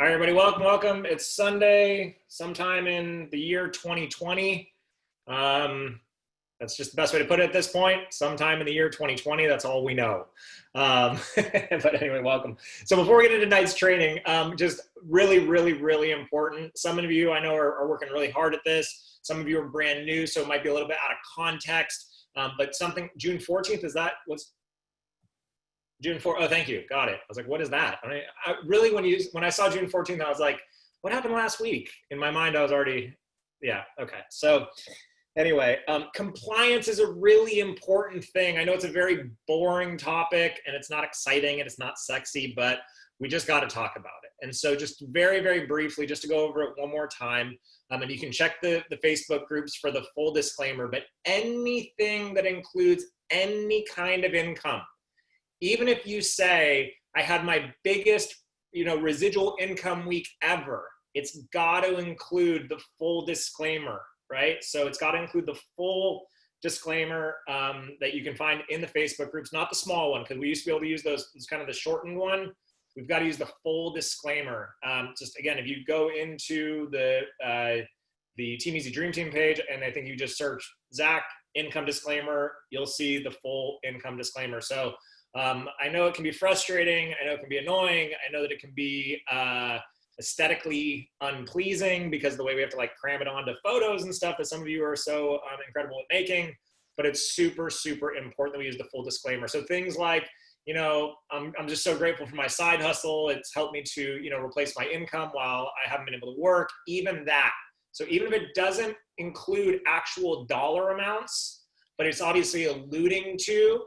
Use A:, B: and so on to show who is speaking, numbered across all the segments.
A: All right, everybody, welcome. It's Sunday, sometime in the year 2020. That's just the best way to put it at this point. Sometime in the year 2020, that's all we know. But anyway, welcome. So before we get into tonight's training, just really important. Some of you I know are working really hard at this. Some of you are brand new, so it might be a little bit out of context. But something, June 14th, is that what's June 4th? Oh, thank you. Got it. I was like, what is that? I mean, really, when I saw June 14th, I was like, what happened last week? In my mind, I was already, yeah, okay. So anyway, compliance is a really important thing. I know it's a very boring topic and it's not exciting and it's not sexy, but we just got to talk about it. And so just very briefly, just to go over it one more time, and you can check the Facebook groups for the full disclaimer, but anything that includes any kind of income, even if you say, I had my biggest, residual income week ever, it's got to include the full disclaimer, right? So it's got to include the full disclaimer that you can find in the Facebook groups, not the small one, because we used to be able to use those, it's kind of the shortened one. We've got to use the full disclaimer. Just again, if you go into the Team Easy Dream Team page, and I think you just search Zach income disclaimer, you'll see the full income disclaimer. So I know it can be frustrating. I know it can be annoying. I know that it can be aesthetically unpleasing because of the way we have to like cram it onto photos and stuff that some of you are so incredible at making, but it's super important that we use the full disclaimer. So things like, I'm just so grateful for my side hustle. It's helped me to, replace my income while I haven't been able to work, even that. So even if it doesn't include actual dollar amounts, but it's obviously alluding to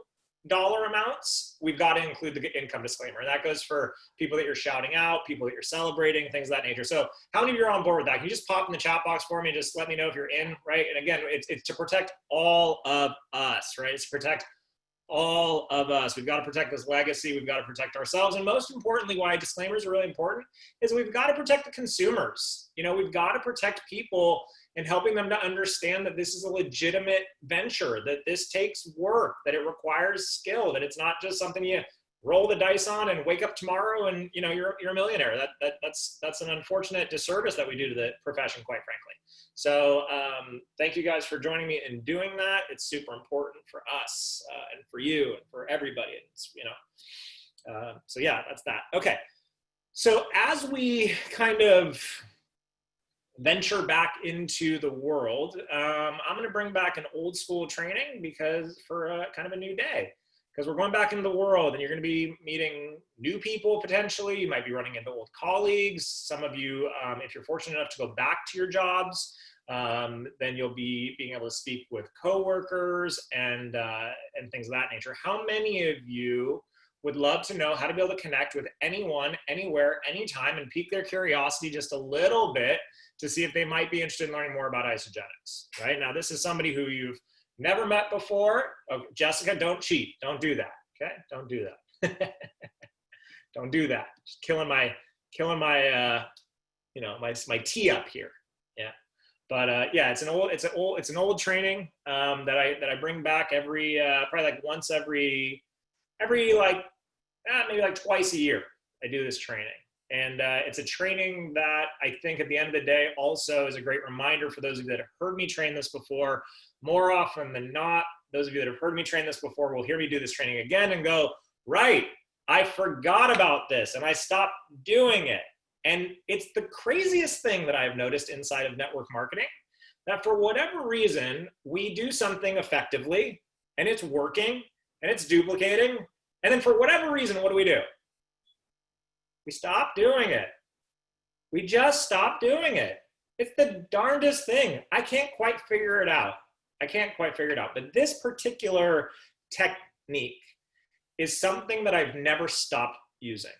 A: dollar amounts, we've got to include the income disclaimer. And that goes for people that you're shouting out, people that you're celebrating, things of that nature. So how many of you are on board with that? Can you just pop in the chat box for me? Just let me know if you're in, right? And again, it's to protect all of us, right? It's to protect all of us. We've got to protect this legacy. We've got to protect ourselves. And most importantly, why disclaimers are really important is we've got to protect the consumers. We've got to protect people and helping them to understand that this is a legitimate venture, that this takes work, that it requires skill, that it's not just something you roll the dice on and wake up tomorrow and you're a millionaire. That's an unfortunate disservice that we do to the profession, quite frankly. So thank you guys for joining me in doing that. It's super important for us and for you and for everybody. It's, so yeah, that's that. Okay. So as we kind of venture back into the world, I'm going to bring back an old school training because for kind of a new day, because we're going back into the world and you're going to be meeting new people potentially. You might be running into old colleagues. Some of you, if you're fortunate enough to go back to your jobs, then you'll be being able to speak with coworkers and things of that nature. How many of you would love to know how to be able to connect with anyone, anywhere, anytime, and pique their curiosity just a little bit to see if they might be interested in learning more about isogenics, right? Now, this is somebody who you've never met before. Oh, Jessica, don't cheat. Don't do that, okay? Don't do that. Don't do that. Just killing my my tee up here, yeah. But yeah, it's an old training that I bring back every probably like once every like maybe like twice a year. I do this training, and it's a training that I think at the end of the day also is a great reminder for those of you that have heard me train this before. More often than not, those of you that have heard me train this before will hear me do this training again and go, right, I forgot about this and I stopped doing it. And it's the craziest thing that I've noticed inside of network marketing, that for whatever reason, we do something effectively and it's working and it's duplicating. And then for whatever reason, what do? We stop doing it. We just stop doing it. It's the darndest thing. I can't quite figure it out. But this particular technique is something that I've never stopped using.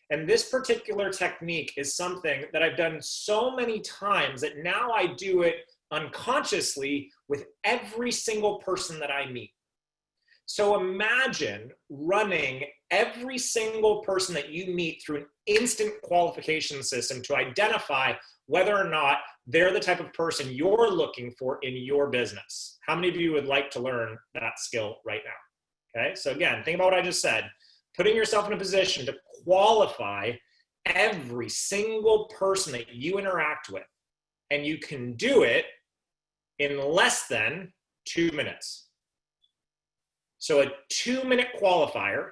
A: And this particular technique is something that I've done so many times that now I do it unconsciously with every single person that I meet. So imagine running every single person that you meet through an instant qualification system to identify whether or not they're the type of person you're looking for in your business. How many of you would like to learn that skill right now? Okay, so again, think about what I just said. Putting yourself in a position to qualify every single person that you interact with. And you can do it in less than 2 minutes. So a 2-minute qualifier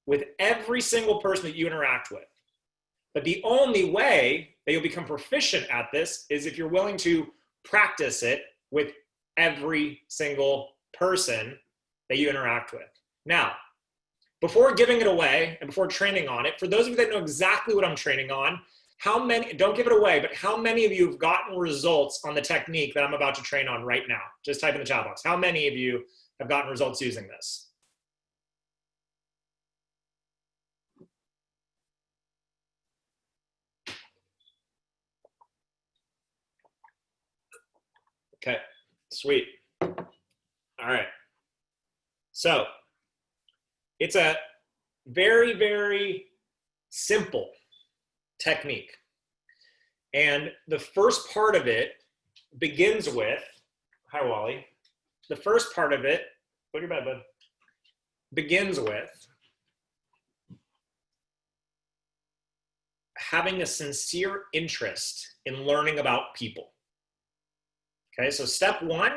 A: with every single person that you interact with. But the only way that you'll become proficient at this is if you're willing to practice it with every single person that you interact with. Now, before giving it away and before training on it, for those of you that know exactly what I'm training on, how many, don't give it away, but how many of you have gotten results on the technique that I'm about to train on right now? Just type in the chat box. How many of you have gotten results using this? Okay, sweet. All right. So it's a very, very simple technique. And the first part of it begins with, hi, Wally. The first part of it, put your bed, bud, begins with having a sincere interest in learning about people. Okay, so step one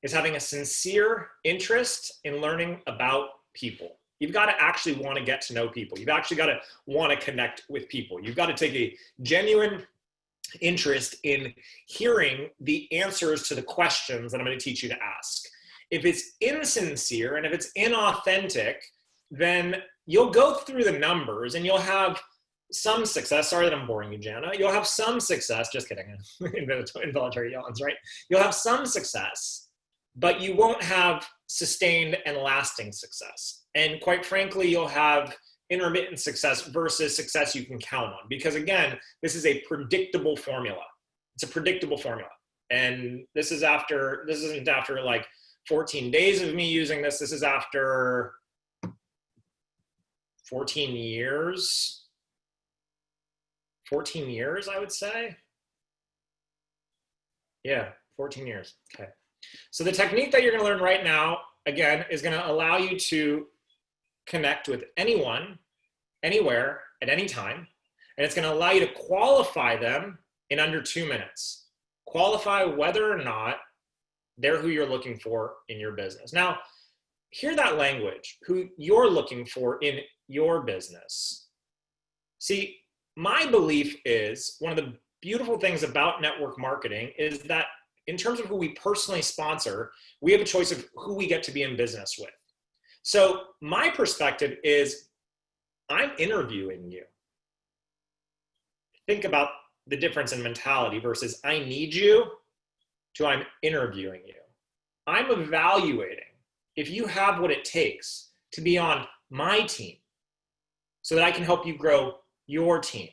A: is having a sincere interest in learning about people. You've got to actually want to get to know people. You've actually got to want to connect with people. You've got to take a genuine interest in hearing the answers to the questions that I'm going to teach you to ask. If it's insincere and if it's inauthentic, then you'll go through the numbers and you'll have some success. Sorry that I'm boring you, Jana. You'll have some success. Just kidding. Involuntary yawns, right? You'll have some success, but you won't have sustained and lasting success. And quite frankly, you'll have intermittent success versus success you can count on. Because again, this is a predictable formula. It's a predictable formula. And this isn't after like 14 days of me using this. This is after 14 years. 14 years, I would say. Yeah, 14 years. Okay. So the technique that you're going to learn right now, again, is going to allow you to connect with anyone, anywhere, at any time. And it's going to allow you to qualify them in under 2 minutes. Qualify whether or not they're who you're looking for in your business. Now, hear that language, who you're looking for in your business. See, my belief is one of the beautiful things about network marketing is that in terms of who we personally sponsor, we have a choice of who we get to be in business with. So my perspective is I'm interviewing you. Think about the difference in mentality versus I need you to I'm interviewing you. I'm evaluating if you have what it takes to be on my team so that I can help you grow your team.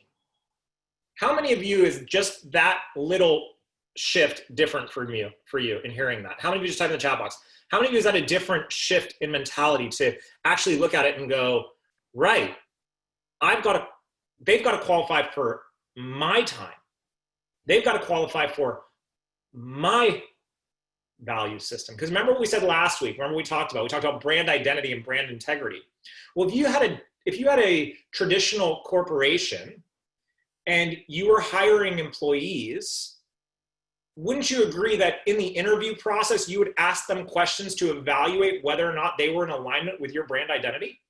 A: How many of you is just that little shift different for you in hearing that? How many of you just type in the chat box? How many of you is that a different shift in mentality to actually look at it and go, right, they've got to qualify for my time. They've got to qualify for my value system. Because remember what we said last week, we talked about brand identity and brand integrity. Well, if you had a traditional corporation and you were hiring employees, wouldn't you agree that in the interview process, you would ask them questions to evaluate whether or not they were in alignment with your brand identity?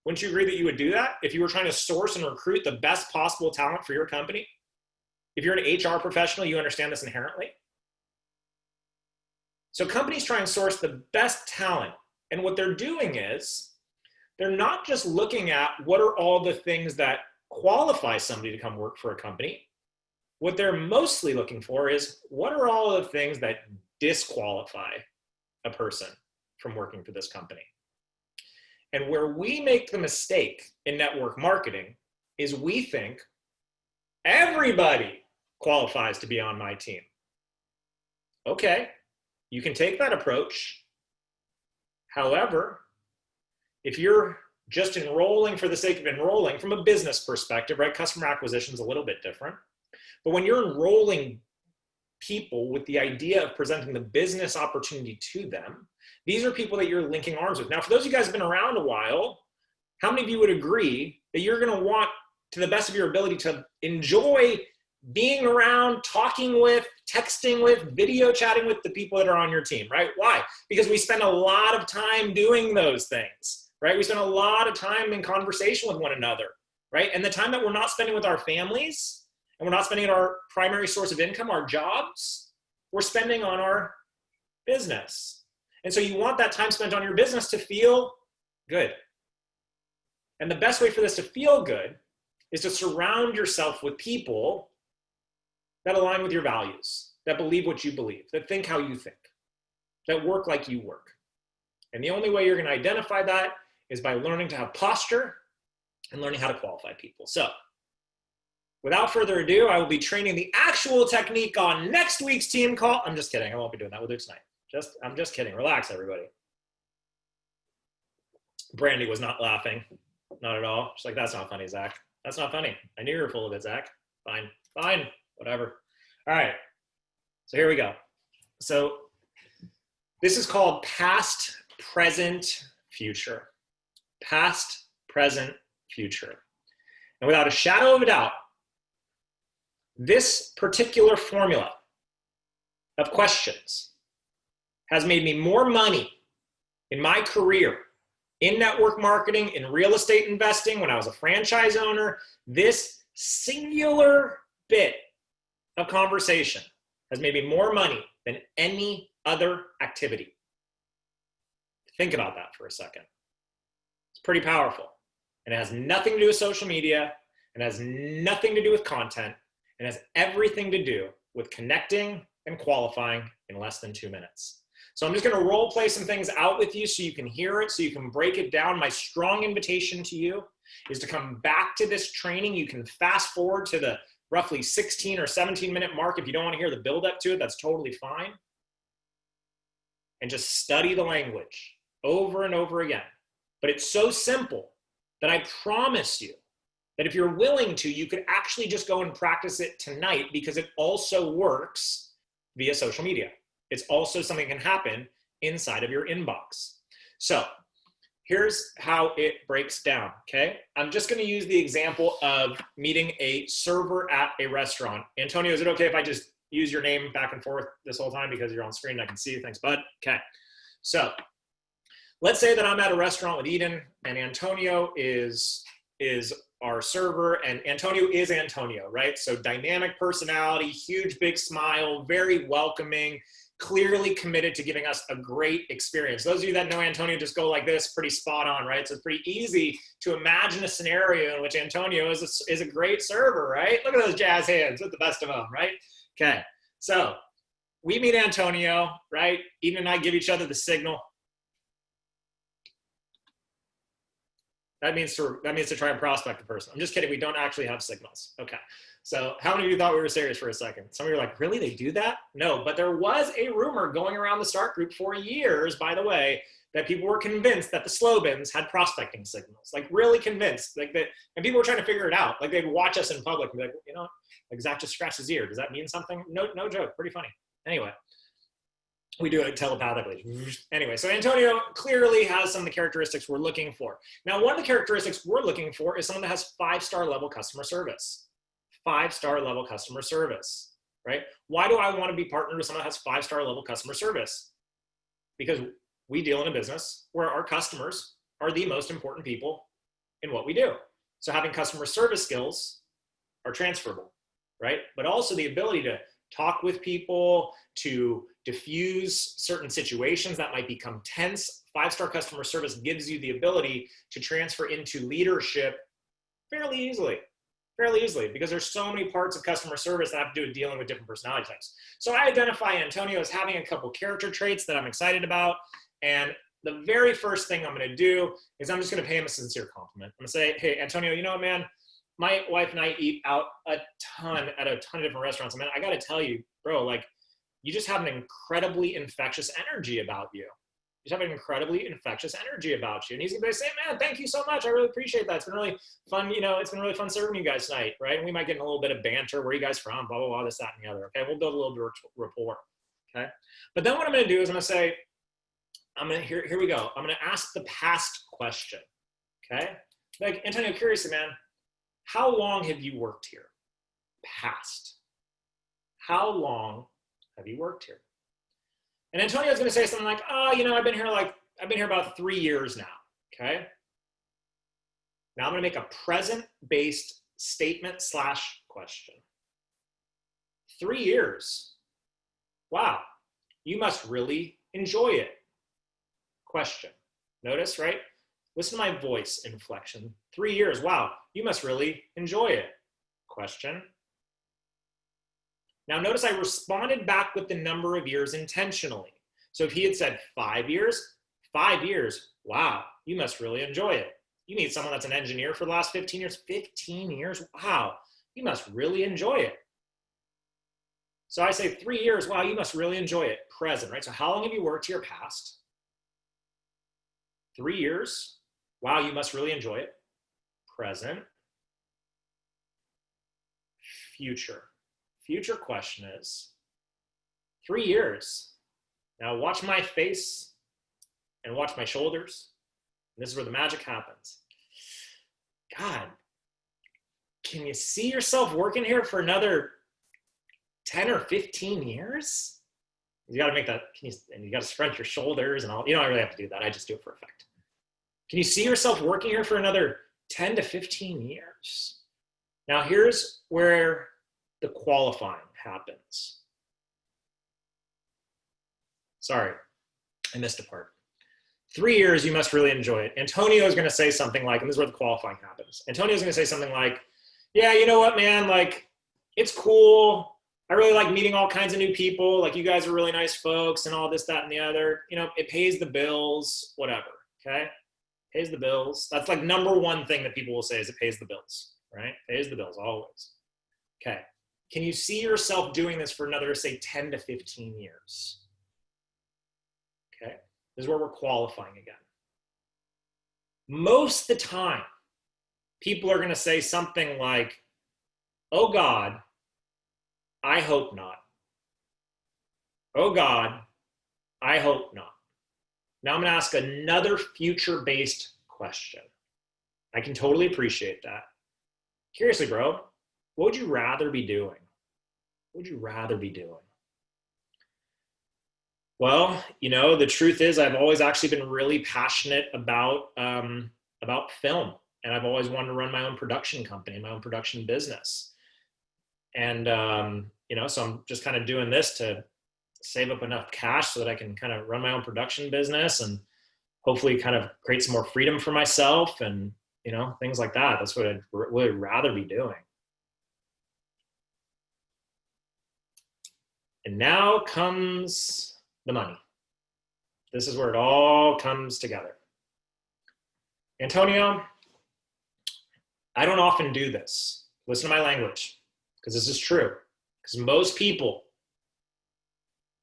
A: Wouldn't you agree that you would do that if you were trying to source and recruit the best possible talent for your company? If you're an HR professional, you understand this inherently. So companies try and source the best talent. And what they're doing is they're not just looking at what are all the things that qualify somebody to come work for a company. What they're mostly looking for is what are all the things that disqualify a person from working for this company. And where we make the mistake in network marketing is we think everybody qualifies to be on my team. Okay, you can take that approach. However, if you're just enrolling for the sake of enrolling from a business perspective, right? Customer acquisition is a little bit different. But when you're enrolling people with the idea of presenting the business opportunity to them, these are people that you're linking arms with. Now, for those of you guys who have been around a while, how many of you would agree that you're going to want, to the best of your ability, to enjoy being around, talking with, texting with, video chatting with the people that are on your team, right? Why? Because we spend a lot of time doing those things, right? We spend a lot of time in conversation with one another, right? And the time that we're not spending with our families, and we're not spending on our primary source of income, our jobs, we're spending on our business. And so you want that time spent on your business to feel good. And the best way for this to feel good is to surround yourself with people that align with your values, that believe what you believe, that think how you think, that work like you work. And the only way you're going to identify that is by learning to have posture and learning how to qualify people. So without further ado, I will be training the actual technique on next week's team call. I'm just kidding. I won't be doing that. We'll do it tonight. I'm just kidding. Relax, everybody. Brandy was not laughing. Not at all. She's like, that's not funny, Zach. That's not funny. I knew you were full of it, Zach. Fine. Fine. Whatever. All right. So here we go. So this is called past, present, future. Past, present, future. And without a shadow of a doubt, this particular formula of questions has made me more money in my career, in network marketing, in real estate investing, when I was a franchise owner. This singular bit of conversation has made me more money than any other activity. Think about that for a second. It's pretty powerful. And it has nothing to do with social media. It has nothing to do with content. It has everything to do with connecting and qualifying in less than 2 minutes. So I'm just going to role play some things out with you so you can hear it, so you can break it down. My strong invitation to you is to come back to this training. You can fast forward to the roughly 16 or 17-minute mark if you don't want to hear the build up to it. That's totally fine. And just study the language over and over again. But it's so simple that I promise you that if you're willing to, you could actually just go and practice it tonight, because it also works via social media. It's also something that can happen inside of your inbox. So here's how it breaks down, okay? I'm just gonna use the example of meeting a server at a restaurant. Antonio, is it okay if I just use your name back and forth this whole time because you're on screen and I can see you? Thanks, bud. Okay, so let's say that I'm at a restaurant with Eden and Antonio is our server, and Antonio is Antonio, right? So dynamic personality, huge big smile, very welcoming, clearly committed to giving us a great experience. Those of you that know Antonio just go like this, pretty spot on, right? So it's pretty easy to imagine a scenario in which Antonio is a great server, right? Look at those jazz hands with the best of them, right? Okay, so we meet Antonio, right? Eden and I give each other the signal. That means to try and prospect the person. I'm just kidding. We don't actually have signals. Okay. So how many of you thought we were serious for a second? Some of you are like, really? They do that? No, but there was a rumor going around the Start group for years, by the way, that people were convinced that the Slobins had prospecting signals, like really convinced, like that, and people were trying to figure it out. Like they'd watch us in public and be like, you know, like Zach just scratched his ear. Does that mean something? No joke. Pretty funny. Anyway. We do it telepathically. Anyway, so Antonio clearly has some of the characteristics we're looking for. Now, one of the characteristics we're looking for is someone that has 5-star level customer service. 5-star level customer service, right? Why do I want to be partnered with someone that has 5-star level customer service? Because we deal in a business where our customers are the most important people in what we do. So having customer service skills are transferable, right? But also the ability to talk with people, to diffuse certain situations that might become tense. 5-star customer service gives you the ability to transfer into leadership fairly easily, because there's so many parts of customer service that have to do with dealing with different personality types. So I identify Antonio as having a couple character traits that I'm excited about. And the very first thing I'm gonna do is I'm just gonna pay him a sincere compliment. I'm gonna say, hey, Antonio, you know what, man? My wife and I eat out a ton at a ton of different restaurants. Man, I gotta tell you, bro, like, you just have an incredibly infectious energy about you. You just have an incredibly infectious energy about you. And he's gonna be saying, man, thank you so much. I really appreciate that. It's been really fun, you know, it's been really fun serving you guys tonight, right? And we might get in a little bit of banter. Where are you guys from? Blah, blah, blah, this, that, and the other, okay? We'll build a little bit of rapport, okay? But then what I'm gonna do is I'm gonna say, here we go. I'm gonna ask the past question, okay? Like, Antonio, curiously, man, how long have you worked here? Past. How long have you worked here? And Antonio's going to say something like, oh, I've been here about 3 years now. Okay. Now I'm going to make a present-based statement / question. 3 years. Wow. You must really enjoy it. Question. Notice, right? Listen to my voice inflection. 3 years. Wow. You must really enjoy it. Question. Now notice I responded back with the number of years intentionally. So if he had said 5 years, 5 years, wow, you must really enjoy it. You meet someone that's an engineer for the last 15 years, 15 years, wow, you must really enjoy it. So I say 3 years, wow, you must really enjoy it, present, right? So how long have you worked here, past? 3 years, wow, you must really enjoy it, present. Future. Future question is 3 years. Now watch my face and watch my shoulders. And this is where the magic happens. God, can you see yourself working here for another 10 or 15 years? You got to make that, and you got to scrunch your shoulders and all. You don't really have to do that. I just do it for effect. Can you see yourself working here for another 10 to 15 years? Now here's where the qualifying happens. Sorry, I missed a part. 3 years, you must really enjoy it. Antonio is going to say something like, and this is where the qualifying happens. Antonio is going to say something like, yeah, you know what, man, like, it's cool. I really like meeting all kinds of new people. Like, you guys are really nice folks and all this, that, and the other. It pays the bills, whatever, okay? Pays the bills. That's like number one thing that people will say is it pays the bills, right? Pays the bills, always. Okay. Can you see yourself doing this for another, say, 10 to 15 years? Okay. This is where we're qualifying again. Most of the time, people are going to say something like, oh God, I hope not. Oh God, I hope not. Now I'm going to ask another future-based question. I can totally appreciate that. Curiously, bro, what would you rather be doing? What would you rather be doing? Well, the truth is I've always actually been really passionate about film. And I've always wanted to run my own production company, my own production business. And, so I'm just kind of doing this to save up enough cash so that I can kind of run my own production business and hopefully kind of create some more freedom for myself and, things like that. That's what I'd really rather be doing. And now comes the money. This is where it all comes together. Antonio, I don't often do this. Listen to my language, because this is true. Because most people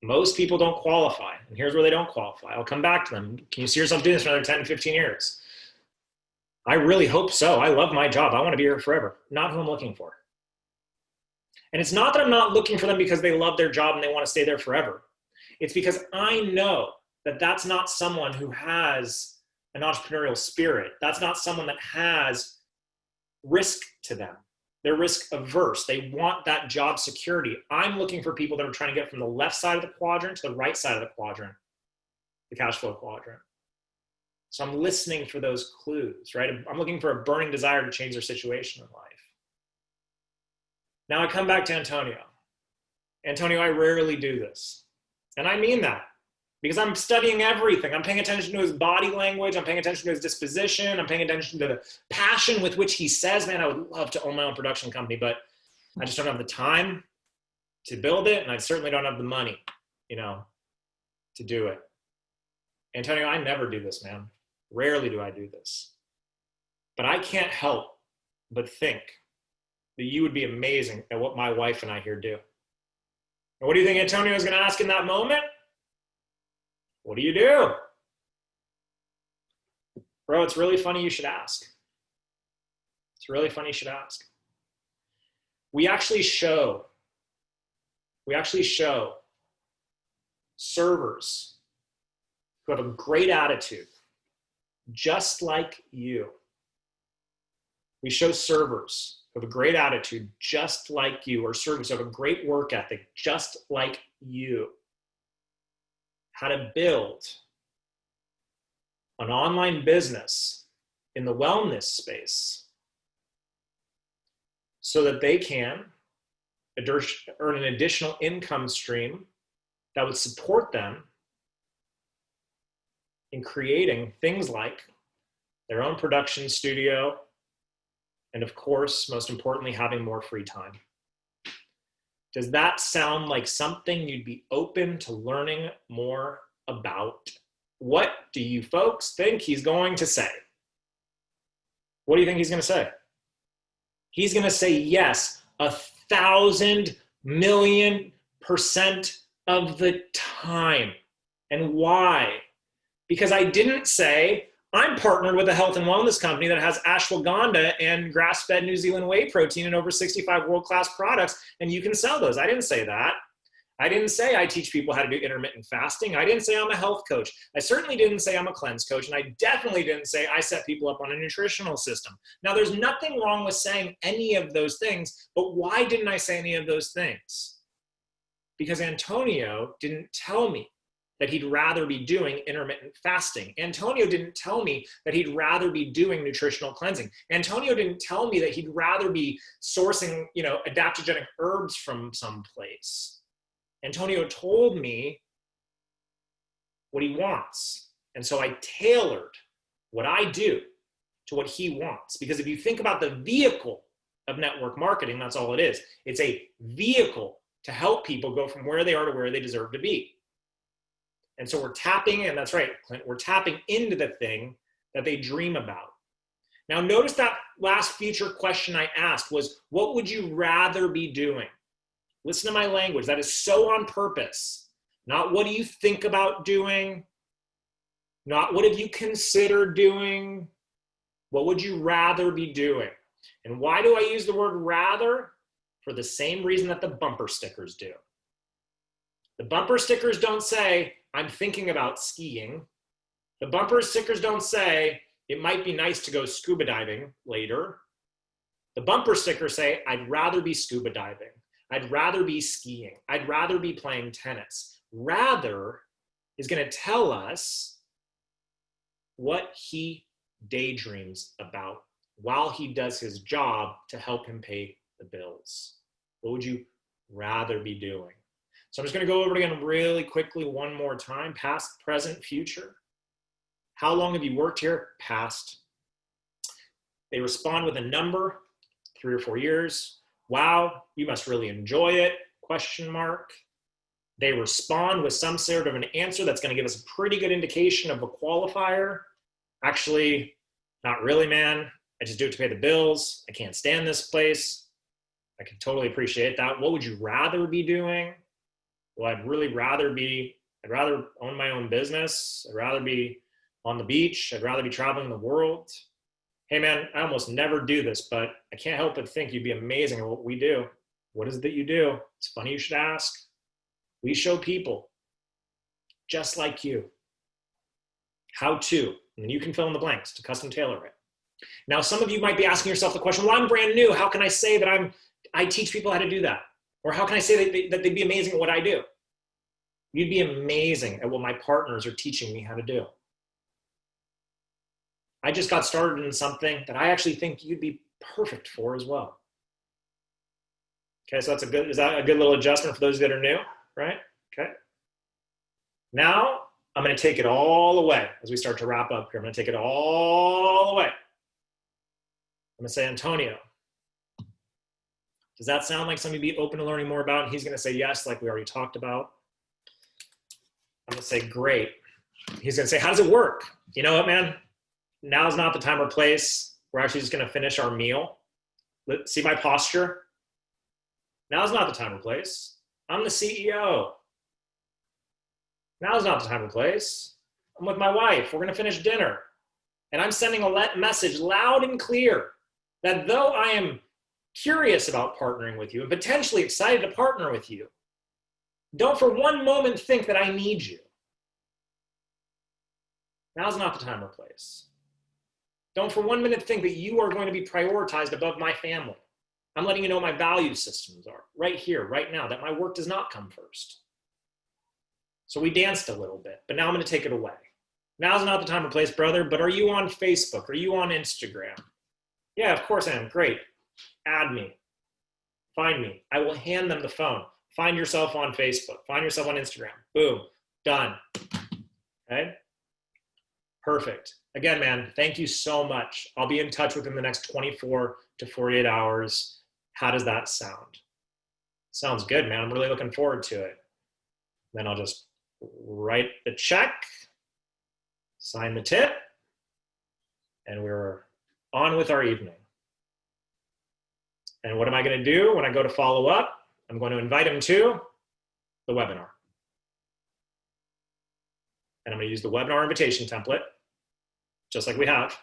A: don't qualify. And here's where they don't qualify. I'll come back to them. Can you see yourself doing this for another 10, 15 years? I really hope so. I love my job. I want to be here forever. Not who I'm looking for. And it's not that I'm not looking for them because they love their job and they want to stay there forever. It's because I know that that's not someone who has an entrepreneurial spirit. That's not someone that has risk to them. They're risk averse. They want that job security. I'm looking for people that are trying to get from the left side of the quadrant to the right side of the quadrant, the cash flow quadrant. So I'm listening for those clues, right? I'm looking for a burning desire to change their situation in life. Now I come back to Antonio. Antonio, I rarely do this. And I mean that because I'm studying everything. I'm paying attention to his body language. I'm paying attention to his disposition. I'm paying attention to the passion with which he says, man, I would love to own my own production company, but I just don't have the time to build it. And I certainly don't have the money, to do it. Antonio, I never do this, man. Rarely do I do this. But I can't help but think that you would be amazing at what my wife and I here do. And what do you think Antonio is going to ask in that moment? What do you do? Bro, it's really funny you should ask. It's really funny you should ask. We actually show servers who have a great attitude, just like you, We show servers who have a great attitude just like you, or servers who have a great work ethic just like you, how to build an online business in the wellness space so that they can earn an additional income stream that would support them in creating things like their own production studio, and of course, most importantly, having more free time. Does that sound like something you'd be open to learning more about? What do you folks think he's going to say? What do you think he's going to say? He's going to say yes 1,000,000,000% of the time. And why? Because I didn't say, I'm partnered with a health and wellness company that has ashwagandha and grass-fed New Zealand whey protein and over 65 world-class products, and you can sell those. I didn't say that. I didn't say I teach people how to do intermittent fasting. I didn't say I'm a health coach. I certainly didn't say I'm a cleanse coach, and I definitely didn't say I set people up on a nutritional system. Now, there's nothing wrong with saying any of those things, but why didn't I say any of those things? Because Antonio didn't tell me that he'd rather be doing intermittent fasting. Antonio didn't tell me that he'd rather be doing nutritional cleansing. Antonio didn't tell me that he'd rather be sourcing, adaptogenic herbs from someplace. Antonio told me what he wants. And so I tailored what I do to what he wants. Because if you think about the vehicle of network marketing, that's all it is. It's a vehicle to help people go from where they are to where they deserve to be. And so we're tapping, and that's right, Clint, we're tapping into the thing that they dream about. Now, notice that last feature question I asked was, what would you rather be doing? Listen to my language. That is so on purpose. Not what do you think about doing? Not what have you considered doing? What would you rather be doing? And why do I use the word rather? For the same reason that the bumper stickers do. The bumper stickers don't say, I'm thinking about skiing. The bumper stickers don't say, it might be nice to go scuba diving later. The bumper stickers say, I'd rather be scuba diving. I'd rather be skiing. I'd rather be playing tennis. Rather is going to tell us what he daydreams about while he does his job to help him pay the bills. What would you rather be doing? So I'm just going to go over it again really quickly one more time. Past, present, future. How long have you worked here? Past. They respond with a number, 3 or 4 years. Wow, you must really enjoy it, question mark. They respond with some sort of an answer that's going to give us a pretty good indication of a qualifier. Actually, not really, man. I just do it to pay the bills. I can't stand this place. I can totally appreciate that. What would you rather be doing? Well, I'd rather own my own business. I'd rather be on the beach. I'd rather be traveling the world. Hey man, I almost never do this, but I can't help but think you'd be amazing at what we do. What is it that you do? It's funny you should ask. We show people just like you how to, and you can fill in the blanks to custom tailor it. Now, some of you might be asking yourself the question, well, I'm brand new. How can I say that I teach people how to do that? Or how can I say that they'd be amazing at what I do? You'd be amazing at what my partners are teaching me how to do. I just got started in something that I actually think you'd be perfect for as well. Okay, so is that a good little adjustment for those that are new, right? Okay. Now, I'm going to take it all away as we start to wrap up here. I'm going to take it all away. I'm going to say, Antonio, does that sound like something you'd be open to learning more about? And he's going to say yes, like we already talked about. I'm going to say, great. He's going to say, how does it work? You know what, man? Now's not the time or place. We're actually just going to finish our meal. See my posture? Now's not the time or place. I'm the CEO. Now's not the time or place. I'm with my wife. We're going to finish dinner. And I'm sending a message loud and clear that though I am curious about partnering with you and potentially excited to partner with you, don't for one moment think that I need you. Now's not the time or place. Don't for 1 minute think that you are going to be prioritized above my family. I'm letting you know my value systems are right here, right now, that my work does not come first. So we danced a little bit, but now I'm going to take it away. Now's not the time or place, brother, but are you on Facebook? Are you on Instagram? Yeah, of course I am. Great. Add me. Find me. I will hand them the phone. Find yourself on Facebook. Find yourself on Instagram. Boom. Done. Okay? Perfect. Again, man, thank you so much. I'll be in touch within the next 24 to 48 hours. How does that sound? Sounds good, man. I'm really looking forward to it. Then I'll just write the check, sign the tip, and we're on with our evening. And what am I going to do when I go to follow up? I'm going to invite him to the webinar. And I'm going to use the webinar invitation template, just like we have,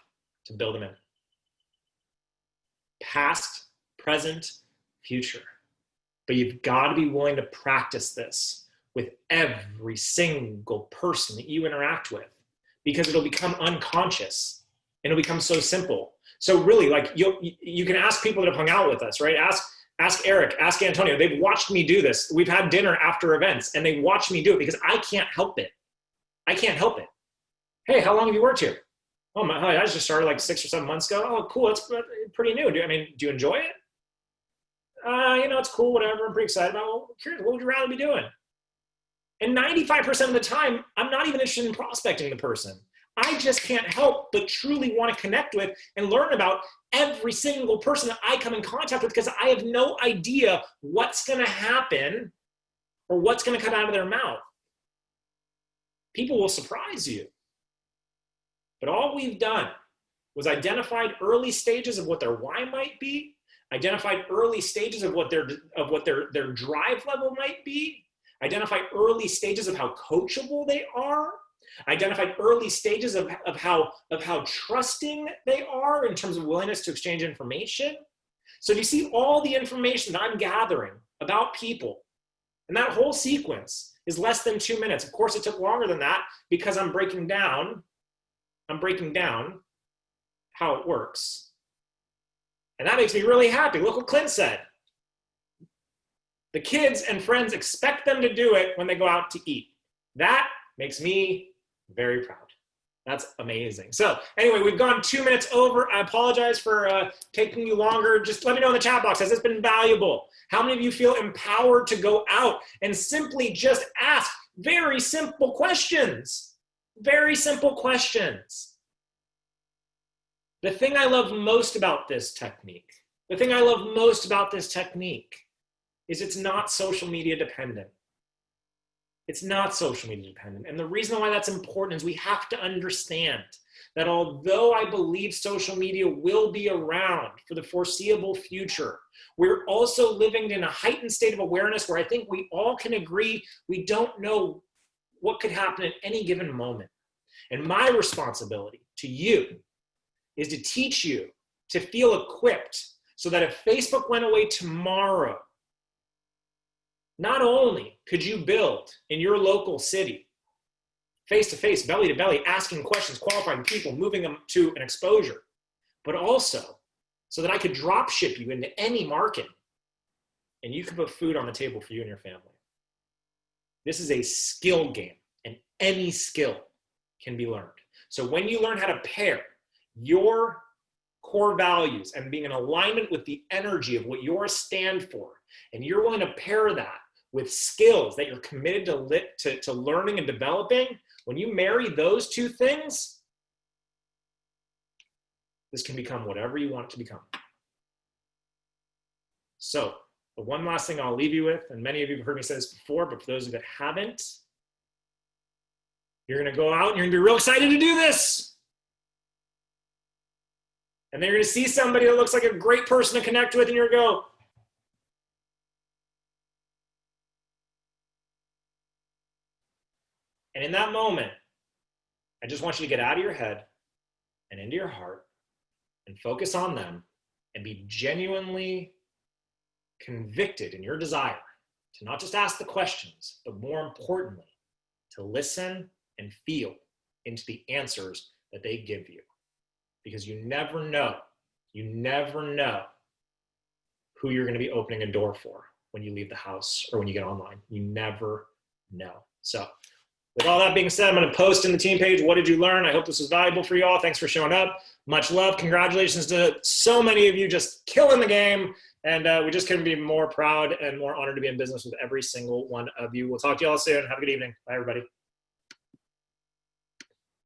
A: to build them in. Past, present, future. But you've got to be willing to practice this with every single person that you interact with, because it'll become unconscious and it'll become so simple. So really, like, you can ask people that have hung out with us, right? Ask Eric, ask Antonio. They've watched me do this. We've had dinner after events and they watch me do it because I can't help it. I can't help it. Hey, how long have you worked here? Oh my, I just started like 6 or 7 months ago. Oh, cool. It's pretty new. Do you enjoy it? It's cool, whatever. I'm pretty excited about it. Well, curious, what would you rather be doing? And 95% of the time, I'm not even interested in prospecting the person. I just can't help but truly want to connect with and learn about every single person that I come in contact with, because I have no idea what's going to happen or what's going to come out of their mouth. People will surprise you. But all we've done was identified early stages of what their why might be, identified early stages of what their drive level might be, identified early stages of how coachable they are, identified early stages of how trusting they are in terms of willingness to exchange information. So you see all the information that I'm gathering about people, and that whole sequence is less than 2 minutes. Of course, it took longer than that because I'm breaking down how it works. And that makes me really happy. Look what Clint said. The kids and friends expect them to do it when they go out to eat. That makes me very proud. That's amazing. So anyway, we've gone 2 minutes over. I apologize for taking you longer. Just let me know in the chat box. Has this been valuable? How many of you feel empowered to go out and simply just ask very simple questions? Very simple questions. The thing I love most about this technique, is it's not social media dependent. It's not social media dependent. And the reason why that's important is we have to understand that although I believe social media will be around for the foreseeable future, we're also living in a heightened state of awareness where I think we all can agree we don't know what could happen at any given moment. And my responsibility to you is to teach you to feel equipped so that if Facebook went away tomorrow, not only could you build in your local city, face-to-face, belly-to-belly, asking questions, qualifying people, moving them to an exposure, but also so that I could drop ship you into any market and you could put food on the table for you and your family. This is a skill game, and any skill can be learned. So when you learn how to pair your core values and being in alignment with the energy of what yours stand for, and you're willing to pair that with skills that you're committed to learning and developing, when you marry those two things, this can become whatever you want it to become. So the one last thing I'll leave you with, and many of you have heard me say this before, but for those of you that haven't, you're going to go out and you're going to be real excited to do this. And then you're going to see somebody that looks like a great person to connect with, and you're going to go, and in that moment, I just want you to get out of your head and into your heart and focus on them and be genuinely convicted in your desire to not just ask the questions, but more importantly, to listen and feel into the answers that they give you. because you never know who you're going to be opening a door for when you leave the house or when you get online. You never know. So with all that being said, I'm going to post in the team page, what did you learn? I hope this was valuable for you all. Thanks for showing up. Much love. Congratulations to so many of you just killing the game. And we just couldn't be more proud and more honored to be in business with every single one of you. We'll talk to you all soon. Have a good evening. Bye, everybody.